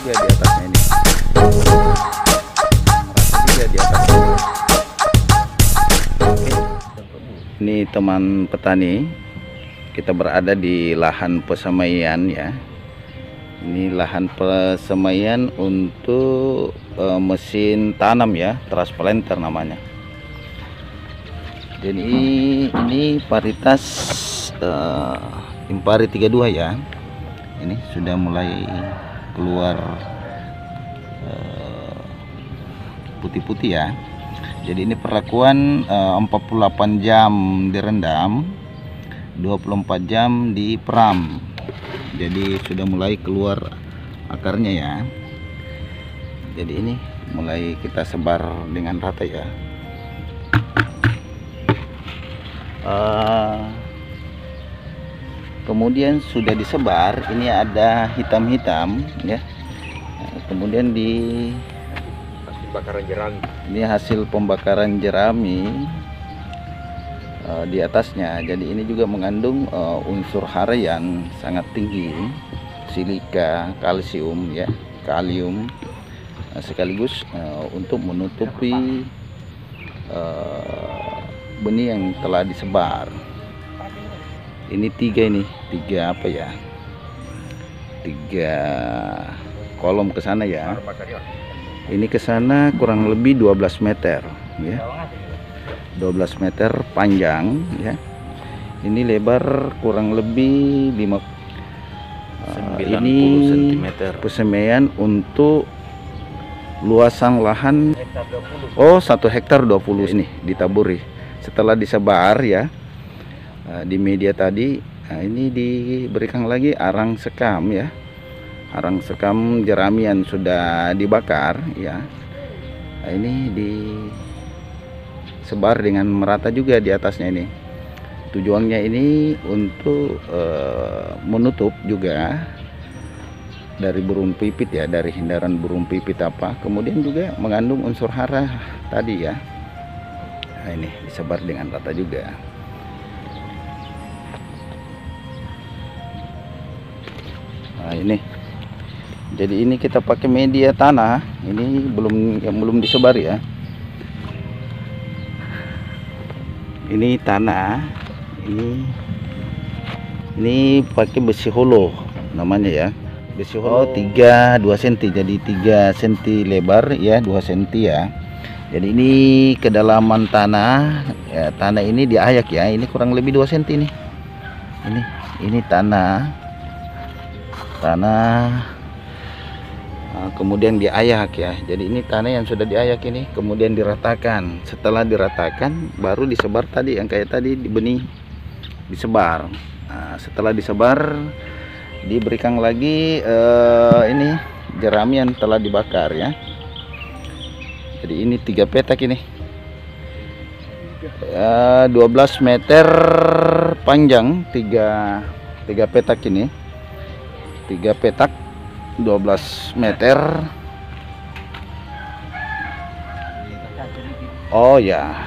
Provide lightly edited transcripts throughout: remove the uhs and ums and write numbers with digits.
juga di atasnya ini. Merata juga di atasnya. Oke. Ini teman petani, kita berada di lahan pesemaian ya. Ini lahan pesemaian untuk mesin tanam ya, transplanter namanya. Jadi ini varietas Impari 32 ya. Ini sudah mulai keluar putih-putih ya. Jadi ini perlakuan 48 jam direndam, 24 jam diperam. Jadi sudah mulai keluar akarnya ya. Jadi ini mulai kita sebar dengan rata ya. Kemudian sudah disebar, ini ada hitam-hitam ya. Kemudian di hasil bakaran jerami. Ini hasil pembakaran jerami di atasnya. Jadi ini juga mengandung unsur hara yang sangat tinggi, silika, kalsium ya, kalium, sekaligus untuk menutupi benih yang telah disebar. Ini tiga apa ya? 3 kolom ke sana ya. Ini ke sana kurang lebih 12 meter ya. 12 meter panjang ya. Ini lebar kurang lebih 90 cm. Pesemaian untuk luasan lahan 1 hektar 20 ini ditaburi. Setelah disebar ya di media tadi, ini diberikan lagi arang sekam ya. Arang sekam jerami yang sudah dibakar ya. Ini disebar dengan merata juga di atasnya ini. Tujuannya ini untuk menutup juga dari burung pipit ya, dari hindaran burung pipit apa. Kemudian juga mengandung unsur hara tadi ya. Nah, ini disebar dengan rata juga. Nah, ini. Jadi ini kita pakai media tanah. Ini belum disebar ya. Ini tanah. Ini pakai besi holo namanya ya. Besi holo 2 cm. Jadi 3 cm lebar ya, 2 cm ya. Jadi ini kedalaman tanah ya, tanah ini diayak ya. Ini kurang lebih 2 cm nih. Ini tanah kemudian diayak ya. Jadi ini tanah yang sudah diayak ini, kemudian diratakan. Setelah diratakan baru disebar tadi yang kayak tadi di benih disebar. Nah, setelah disebar diberikan lagi ini jerami yang telah dibakar ya. Jadi ini 3 petak ini 12 meter panjang, 3 petak ini, 3 petak 12 meter. Oh ya,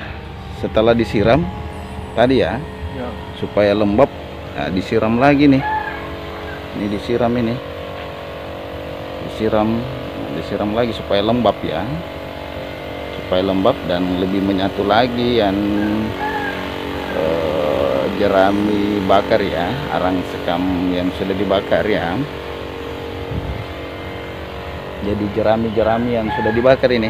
setelah disiram tadi ya, supaya lembab. Nah, disiram lagi nih. Ini disiram ini. Disiram lagi supaya lembab ya. Supaya lembab dan lebih menyatu lagi yang jerami bakar ya, arang sekam yang sudah dibakar ya. Jadi jerami-jerami yang sudah dibakar ini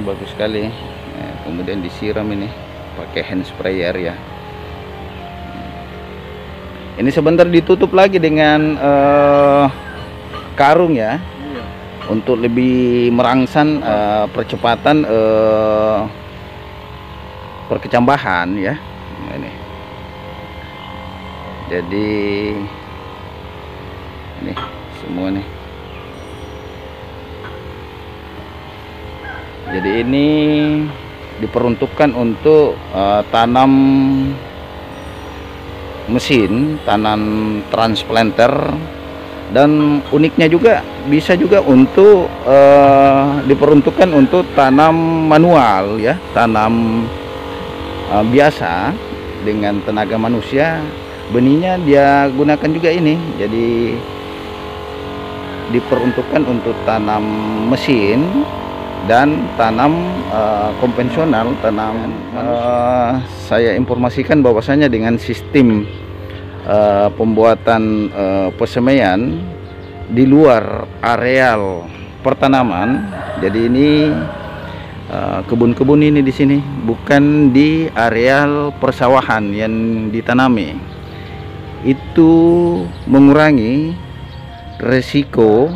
bagus sekali. Nah, kemudian disiram ini pakai hand sprayer ya. Ini sebentar ditutup lagi dengan karung ya, untuk lebih merangsang percepatan perkecambahan ya. Ini jadi ini semua nih. Jadi ini diperuntukkan untuk tanam mesin, tanam transplanter, dan uniknya juga bisa juga untuk diperuntukkan untuk tanam manual ya, tanam biasa dengan tenaga manusia. Benihnya dia gunakan juga ini. Jadi diperuntukkan untuk tanam mesin dan tanam konvensional, tanam saya informasikan bahwasanya dengan sistem pembuatan persemaian di luar areal pertanaman. Jadi ini kebun-kebun ini di sini bukan di areal persawahan yang ditanami. Itu mengurangi resiko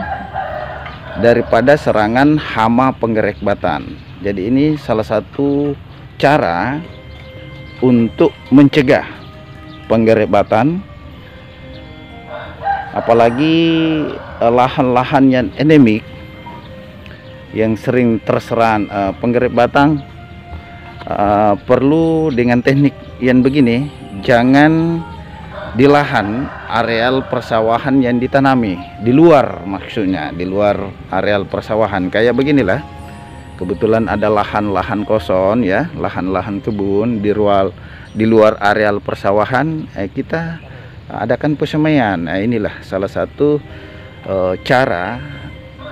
daripada serangan hama penggerek batan. Jadi ini salah satu cara untuk mencegah penggerek batan, apalagi lahan-lahan yang endemik yang sering terserang penggerek batang. Perlu dengan teknik yang begini, jangan di lahan areal persawahan yang ditanami, di luar, maksudnya di luar areal persawahan. Kayak beginilah, kebetulan ada lahan-lahan kosong ya, lahan-lahan kebun di luar areal persawahan, kita adakan persemaian. Inilah salah satu cara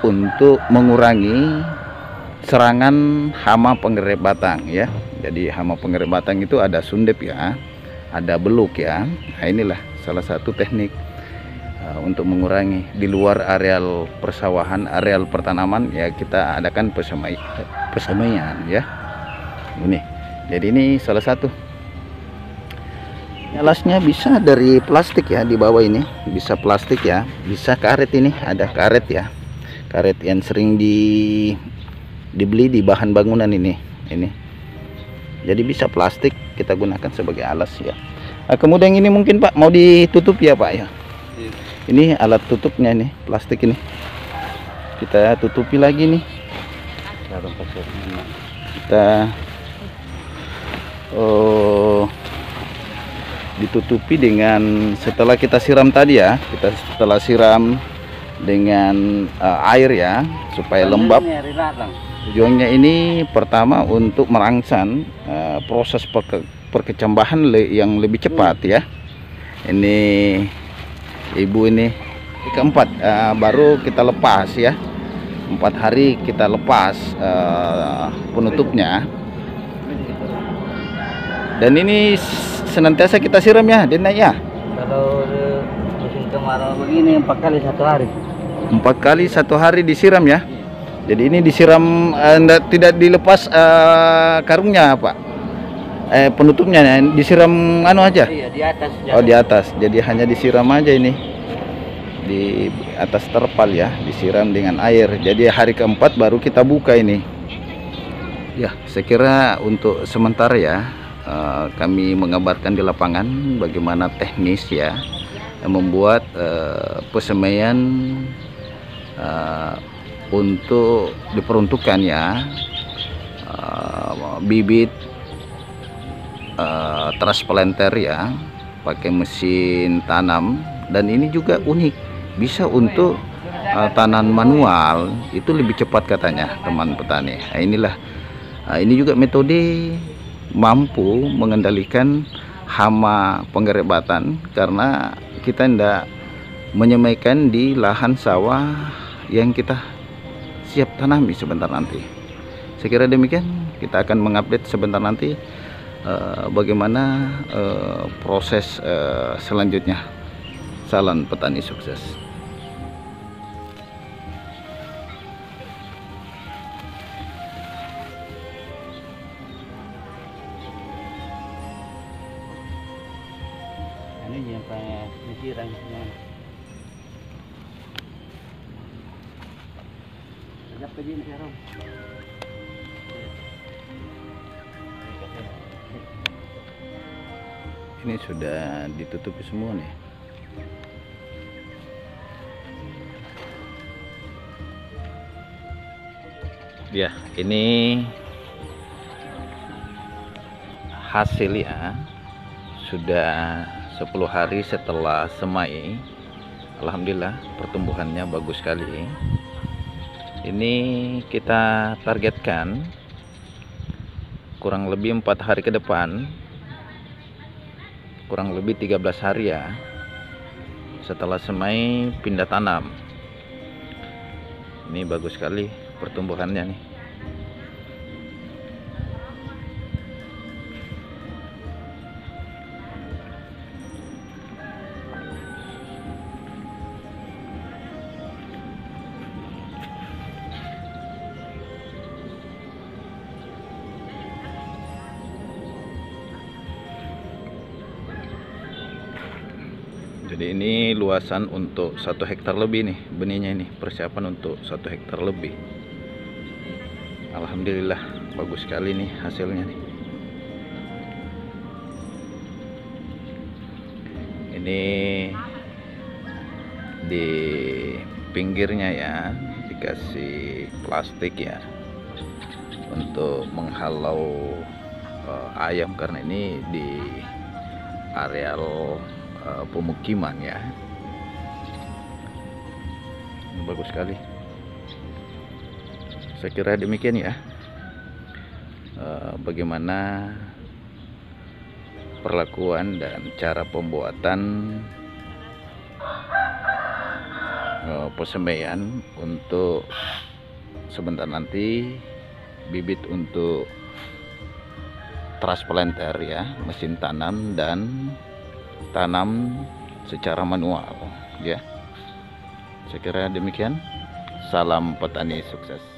untuk mengurangi serangan hama penggerek batang ya. Jadi hama penggerek batang itu ada sundep ya, ada beluk ya. Nah, inilah salah satu teknik untuk mengurangi di luar areal persawahan, areal pertanaman ya, kita adakan persemaian ya. Ini. Jadi ini salah satu. Alasnya bisa dari plastik ya, di bawah ini bisa plastik ya, bisa karet, ini ada karet ya. Karet yang sering dibeli di bahan bangunan ini. Jadi bisa plastik kita gunakan sebagai alas ya. Nah, kemudian ini mungkin Pak mau ditutup ya Pak ya. Ini alat tutupnya nih, plastik ini. Kita tutupi lagi nih. Kita ditutupi dengan, setelah kita siram tadi ya, setelah siram dengan air ya, supaya lembab. Tujuannya ini pertama untuk merangsang proses perkecambahan yang lebih cepat ya. Ini ibu ini keempat, baru kita lepas ya, 4 hari kita lepas penutupnya. Dan ini senantiasa kita siram ya, Dena ya. Kalau musim kemarau begini 4 kali 1 hari. 4 kali 1 hari disiram ya. Jadi ini disiram, tidak dilepas karungnya Pak. Penutupnya disiram aja. Iya, di atas. Oh, di atas. Jadi hanya disiram aja ini. Di atas terpal ya, disiram dengan air. Jadi hari keempat baru kita buka ini. Ya, saya kira untuk sementara ya, kami mengabarkan di lapangan bagaimana teknis ya membuat persemaian untuk diperuntukkan ya, bibit transplanter ya, pakai mesin tanam. Dan ini juga unik, bisa untuk tanam manual, itu lebih cepat katanya teman petani. Nah, inilah ini juga metode mampu mengendalikan hama penggerek batan, karena kita tidak menyemaikan di lahan sawah yang kita siap tanami sebentar nanti. Saya kira demikian, kita akan mengupdate sebentar nanti bagaimana proses selanjutnya. Salam petani sukses. Ini yang pakai disiram. Sedap ke sini sekarang. Ini sudah ditutupi semua nih. Ya, ini hasilnya sudah 10 hari setelah semai. Alhamdulillah pertumbuhannya bagus sekali. Ini kita targetkan kurang lebih 4 hari ke depan, kurang lebih 13 hari ya, setelah semai pindah tanam. Ini bagus sekali pertumbuhannya nih. Jadi ini luasan untuk 1 hektar lebih nih benihnya, ini persiapan untuk 1 hektar lebih. Alhamdulillah bagus sekali nih hasilnya nih. Ini di pinggirnya ya dikasih plastik ya untuk menghalau ayam, karena ini di areal pemukiman ya. Bagus sekali. Saya kira demikian ya, bagaimana perlakuan dan cara pembuatan persembaian untuk sebentar nanti bibit untuk transplanter ya, mesin tanam dan tanam secara manual ya. Saya kira demikian. Salam petani sukses.